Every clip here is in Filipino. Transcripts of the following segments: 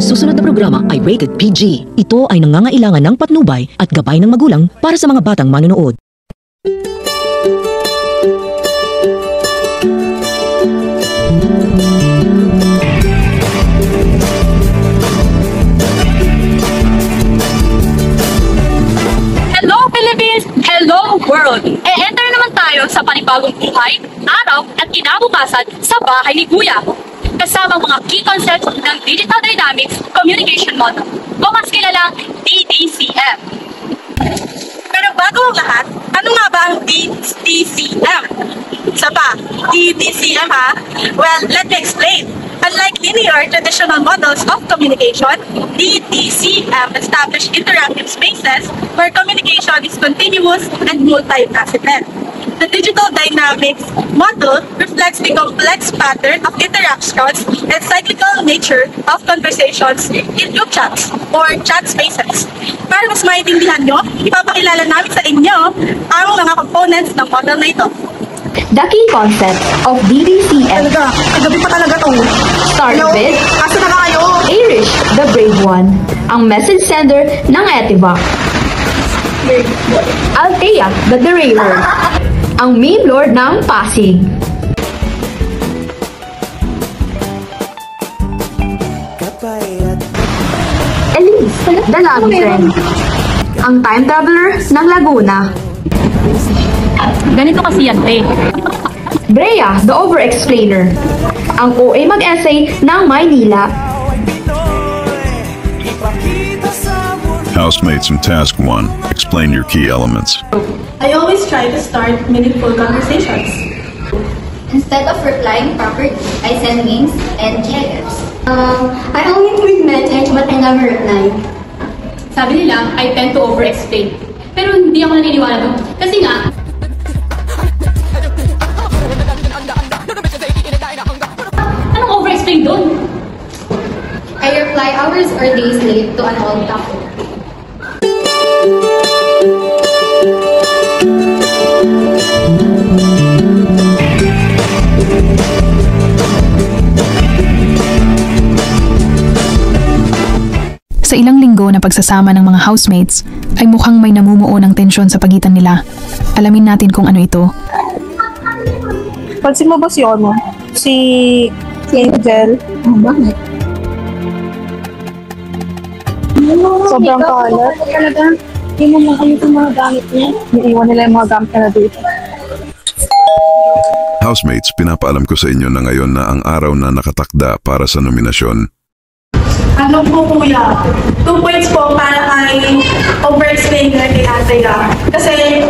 Ang susunod na programa ay rated PG. Ito ay nangangailangan ng patnubay at gabay ng magulang para sa mga batang manonood. Hello Philippines! Hello world! E-enter naman tayo sa panibagong buhay, araw at kinabukasan sa bahay ni Kuya. Kasama mga key concepts ng Digital Dynamics Communication Model o mas kilalang DDCM. Pero bago ang lahat, ano nga ba ang DDCM? Isa pa, DDCM ha? Well, let me explain. Unlike linear traditional models of communication, DDCM establish interactive spaces where communication is continuous and multifaceted. The digital dynamics model reflects the complex pattern of interactions and cyclical nature of conversations in group chats or chat spaces. Para mas maintindihan nyo, ipapakilala namin sa inyo ang mga components ng model na ito. The key concept of DDCM. Gabi pa talaga to. Start with Asa na kayo? Irish, the brave one, ang message sender ng Etivac. Althea, the derailer, ang meme lord ng Pasig. Elise, the love friend, ang time traveler ng Laguna. Ganito kasi yan, te. Brea, the over-explainer, ang OA mag-essay ng Maynila. Housemates in Task 1, explain your key elements. I always try to start meaningful conversations. Instead of replying properly, I send memes and GIFs. I only read message but I never reply. Sabi nila, I tend to over-explain. Pero hindi ako naniniwala doon. Kasi nga, anong over-explain doon? I reply hours or days late to an old topic. Sa ilang linggo na pagsasama ng mga housemates, ay mukhang may namumuo ng tensyon sa pagitan nila. Alamin natin kung ano ito. Pansin mo ba si Angel? Bakit? Sobrang kalat. Talaga, hindi mo makamit yung mga gamit niya. Iiwan nila yung mga gamit na dito. Housemates, pinapaalam ko sa inyo na ngayon na ang araw na nakatakda para sa nominasyon. Ano po kuya? 2 points po para kay over-explainer kay Andrea. Kasi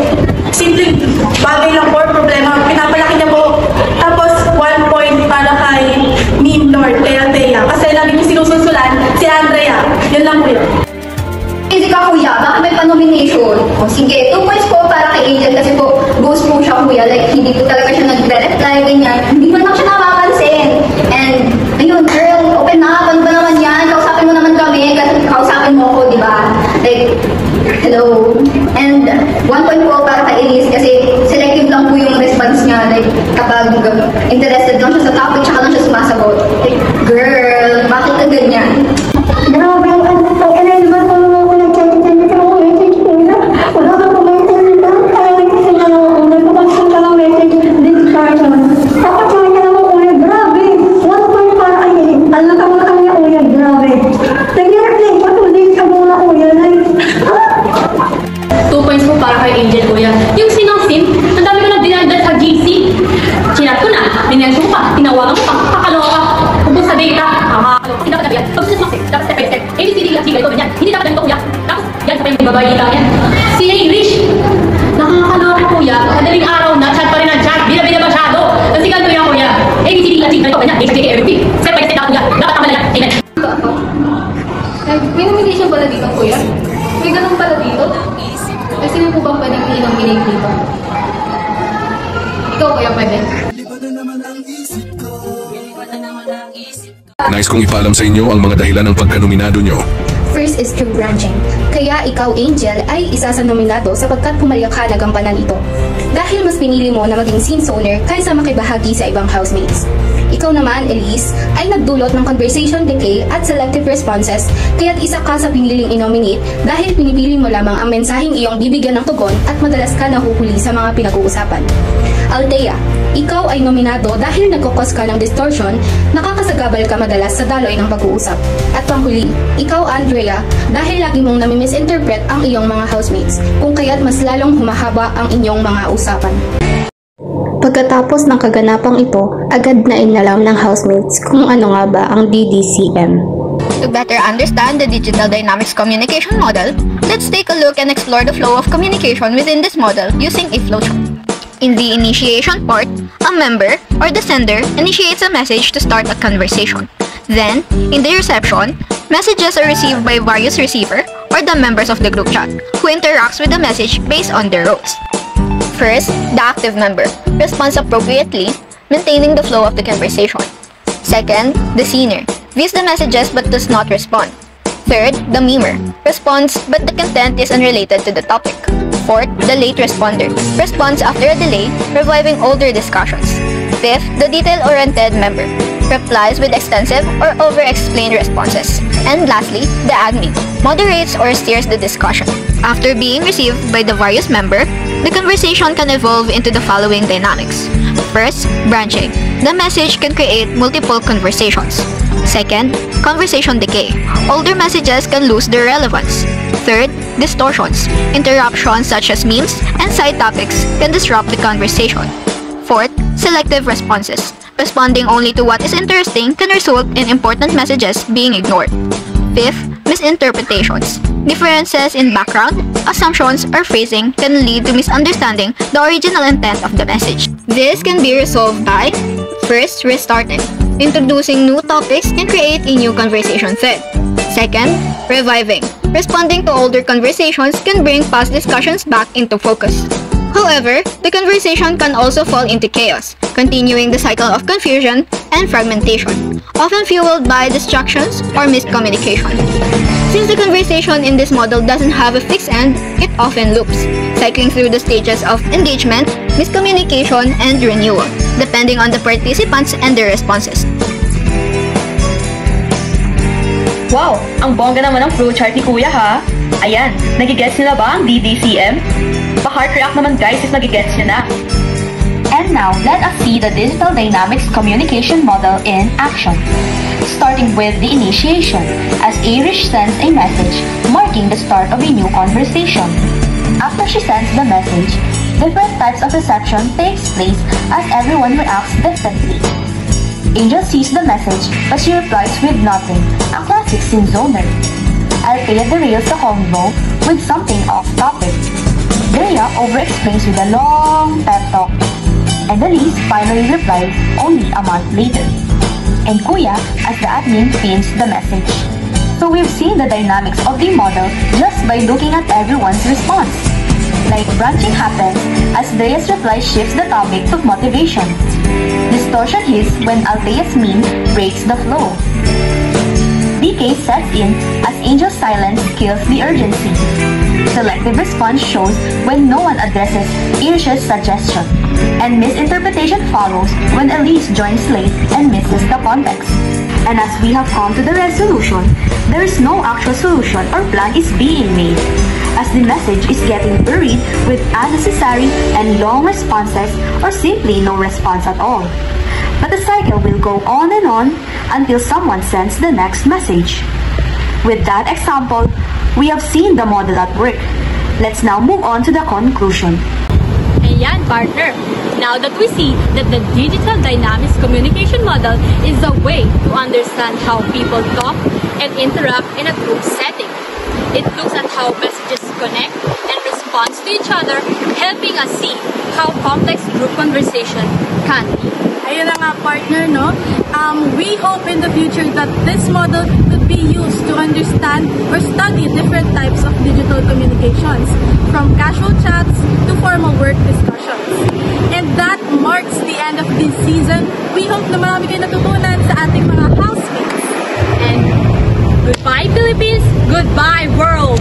simple bagay lang po, problema. Pinapalaki niya po. Tapos 1 point para kay meme lord kay Andrea. Kasi lagi niyo sinususulan si Andrea. Yun lang kuya. Easy ka kuya, bakit may pa-nomination? O sige, 2 points po para kay Angel kasi po ghost po siya kuya. Like hindi po talaga siya nagre-reply, ganyan. Hindi mo lang siya nakapansin. And ayun girl, open na, paano ba naman yan? Kausapin mo naman kami, kausapin mo ako, di ba? Like, hello. And 1 point po para kay Elise kasi selective lang po yung response niya. Like, kapag interested lang siya sa topic, tsaka lang siya sumasagot. Like, girl, bakit ka ganyan? Grabe, kailan naman po ako nag-chat-chat sa mga message ko na wala ka po message na kaya kasi na nagpapagsin ka ng message discussion. Tapos sabi ka naman kuya, grabe, 1 point para kay Elise. Alam ka muna kami kuya, grabe. Nag-reflect pa 2 days ka muna kuya, like, 2 points po para kay Angel, kuya. Yung sinong-sim, ang dami ko na dinadal sa GC. Chinat ko na, dinenso ko pa, tinawagan ko pa, kakaloka ka, ubos sa data, hindi dapat nabiyan. Pag susunod dapat step by step, ABCD at G, ganito, ganyan. Hindi dapat ganito, kuya. Tapos, yan pa yung babayita yan. Si Irish, nakakaloka, kuya. Madaling araw na, chat pa rin ang chat, bida-bida masyado. Kasi ganito yan, kuya. ABCD at G, ganito, ganyan. ABCD, everything. Step by step, kuya. Dapat tama na yan. Amen. may nomination pala dito kuya? May ganun pala dito? Kasi mo po bang pwedeng i-nominate dito? Ikaw kuya pwede? Nais kong ipaalam sa inyo ang mga dahilan ng pagkanominado nyo. First is true branching. Kaya ikaw, Angel, ay isa sa nominado sapagkat pumalyak ka na gampanan ito. Dahil mas pinili mo na maging scene owner kaysa makibahagi sa ibang housemates. ikaw naman, Elise, ay nagdulot ng conversation decay at selective responses, kaya't isa ka sa piniling inominate dahil pinipili mo lamang ang mensaheng iyong bibigyan ng tugon at madalas ka nahuhuli sa mga pinag-uusapan. Althea, ikaw ay nominado dahil nagkukos ka ng distortion, nakakasagabal ka madalas sa daloy ng pag-uusap. At panghuli, ikaw, Andrea, dahil lagi mong nami-misinterpret ang iyong mga housemates, kung kaya't mas lalong humahaba ang inyong mga usapan. Pagkatapos ng kaganapang ito, agad na inalam ng housemates kung ano nga ba ang DDCM. To better understand the Digital Dynamics Communication Model, let's take a look and explore the flow of communication within this model using a flowchart. In the initiation part, a member or the sender initiates a message to start a conversation. Then, in the reception, messages are received by various receiver or the members of the group chat who interacts with the message based on their roles. First, the active member responds appropriately, maintaining the flow of the conversation. Second, the senior views the messages but does not respond. Third, the mimer responds but the content is unrelated to the topic. Fourth, the late responder responds after a delay, reviving older discussions. Fifth, the detail-oriented member replies with extensive or over-explained responses. And lastly, the admin moderates or steers the discussion. After being received by the various member, the conversation can evolve into the following dynamics. First, branching. The message can create multiple conversations. Second, conversation decay. Older messages can lose their relevance. Third, distortions. Interruptions such as memes and side topics can disrupt the conversation. Fourth, selective responses. Responding only to what is interesting can result in important messages being ignored. Fifth, misinterpretations. Differences in background, assumptions, or phrasing can lead to misunderstanding the original intent of the message. This can be resolved by first, restarting. Introducing new topics can create a new conversation thread. Second, reviving. Responding to older conversations can bring past discussions back into focus. However, the conversation can also fall into chaos, continuing the cycle of confusion and fragmentation, often fueled by distractions or miscommunication. Since the conversation in this model doesn't have a fixed end, it often loops, cycling through the stages of engagement, miscommunication, and renewal, depending on the participants and their responses. Wow! Ang bongga naman ng flowchart ni Kuya ha! Ayan, nagigets nila ba ang DDCM? Pa-heart react naman guys if nagigets nyo na! And now, let us see the Digital Dynamics Communication Model in action. Starting with the initiation, as Irish sends a message, marking the start of a new conversation. After she sends the message, different types of reception takes place as everyone reacts differently. Angel sees the message, but she replies with nothing, a classic scene zoner. Althea derails the convo with something off-topic. Drea over-explains with a long pep talk. And Elise finally replies only a month later. And Kuya, as the admin, pins the message. So we've seen the dynamics of the model just by looking at everyone's response. Like branching happens as Drea's reply shifts the topic to motivation. Distortion is when Althea's meme breaks the flow. Decay sets in as Angel's silence kills the urgency. Selective response shows when no one addresses Irish's suggestion. And misinterpretation follows when Elise joins late and misses the context. And as we have come to the resolution, there is no actual solution or plan is being made, as the message is getting buried with unnecessary and long responses or simply no response at all. But the cycle will go on and on until someone sends the next message. With that example, we have seen the model at work. Let's now move on to the conclusion. Ayan, partner. Now that we see that the Digital Dynamics Communication Model is a way to understand how people talk and interact in a group setting. It looks at how messages connect and respond to each other, helping us see how complex group conversation can be. Ayun na nga, partner, no? We hope in the future that this model could be used to understand or study different types of digital communications, from casual chats to formal work discussions. And that marks the end of this season. We hope na marami kayo natutunan sa ating mga housemates. And goodbye, Philippines! Goodbye, world!